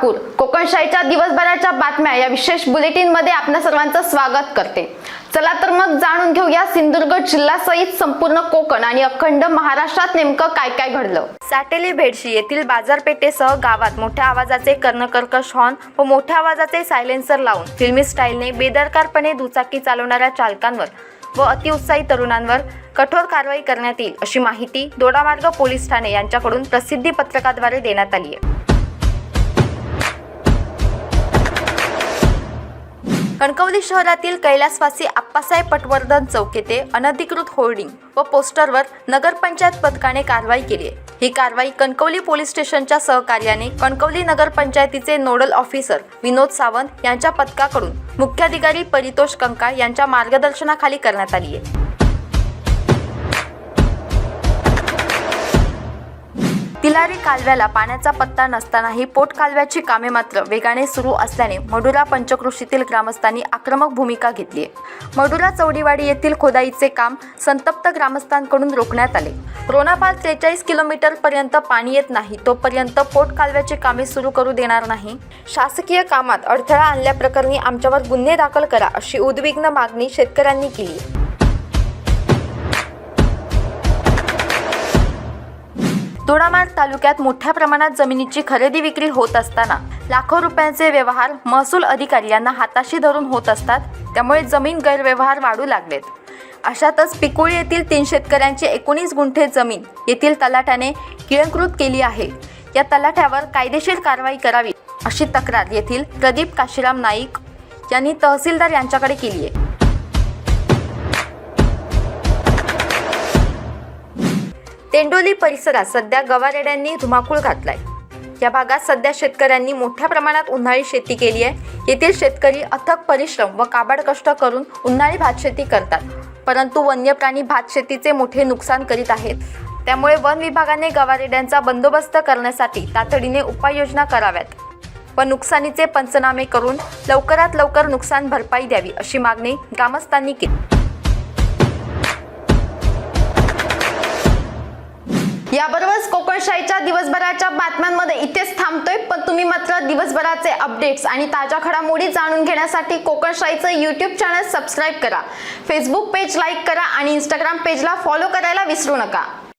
ठाकूर कोकणशाहीच्या दिवसभराच्या बातम्या या विशेष बुलेटिन मध्ये आपणा सर्वांचं स्वागत करते। चला तर मग जाणून घेऊया सिंधुदुर्ग जिल्ह्यासहित संपूर्ण कोकण आणि अखंड महाराष्ट्रात नेमकं काय काय घडलं। साटेली भेडशी येथील बाजारपेठेसह गावात मोठ्या आवाजाचे कर्णकर्कश हॉर्न व मोठ्या आवाजाचे सायलेन्सर लावून फिल्मी स्टाईलने बेदरकारपणे दुचाकी चालवणाऱ्या चालकांवर व अतिउत्साही तरुणांवर कठोर कारवाई करण्यात येईल अशी माहिती दोडामार्ग पोलीस ठाणे यांच्याकडून प्रसिद्धी पत्रकाद्वारे देण्यात आली आहे। कणकवली शहरातील कैलासवासी आप्पासाहेब पटवर्धन चौक येथे अनधिकृत होर्डिंग व पोस्टरवर नगरपंचायत पथकाने कारवाई केली आहे। ही कारवाई कणकवली पोलीस स्टेशनच्या सहकार्याने कणकवली नगरपंचायतीचे नोडल ऑफिसर विनोद सावंत यांच्या पथकाकडून मुख्याधिकारी परितोष कंकाळ यांच्या मार्गदर्शनाखाली करण्यात आली आहे। तिलारी कालव्याला पाण्याचा पत्ता नसतानाही पोट कालव्याची कामे मात्र वेगाने सुरू असल्याने मडुरा पंचक्रोशीतील ग्रामस्थांनी आक्रमक भूमिका घेतली आहे। मडुरा चौडीवाडी येथील खोदाईचे काम संतप्त ग्रामस्थांकडून रोखण्यात आले। रोणापाल 43 किलोमीटर पर्यंत पाणी येत नाही तोपर्यंत पोट कालव्याची कामे सुरू करू देणार नाही। शासकीय कामात अडथळा आणल्याप्रकरणी आमच्यावर गुन्हे दाखल करा अशी उद्विग्न मागणी शेतकऱ्यांनी केली। दोडामार्ग तालुक्यात मोठ्या प्रमाणात जमिनीची खरेदी विक्री होत असताना लाखो रुपयांचे व्यवहार महसूल अधिकारी यांना हाताशी धरून होत असतात, त्यामुळे जमीन गैरव्यवहार वाढू लागलेत। अशातच पिकुळी येथील 3 शेतकऱ्यांची 19 गुंठे जमीन येथील तलाठ्याने गिळंकृत केली आहे। या तलाठ्यावर कायदेशीर कारवाई करावी अशी तक्रार येथील प्रदीप काशीराम नाईक यांनी तहसीलदार यांच्याकडे केली आहे। तेंडोली परिसरात सध्या गवारेड्यांनी धुमाकूळ घातलाय। या भागात सध्या शेतकऱ्यांनी मोठ्या प्रमाणात उन्हाळी शेती केली आहे। येथील शेतकरी अथक परिश्रम व काबाड कष्ट करून उन्हाळी भातशेती करतात, परंतु वन्य प्राणी भातशेतीचे मोठे नुकसान करीत आहेत। त्यामुळे वन विभागाने गवारेड्यांचा बंदोबस्त करण्यासाठी तातडीने उपाययोजना कराव्यात व नुकसानीचे पंचनामे करून लवकरात लवकर नुकसान भरपाई द्यावी अशी मागणी ग्रामस्थांनी केली। याबरोबरच कोकणशाहीच्या दिवसभराच्या बातम्यांमध्ये इथेच थांबतोय, पण तुम्ही मात्र दिवसभराचे अपडेट्स आणि ताज्या घडामोडी जाणून घेण्यासाठी कोकणशाहीचं YouTube चॅनल सबस्क्राईब करा, फेसबुक पेज लाईक करा आणि Instagram पेजला फॉलो करायला विसरू नका।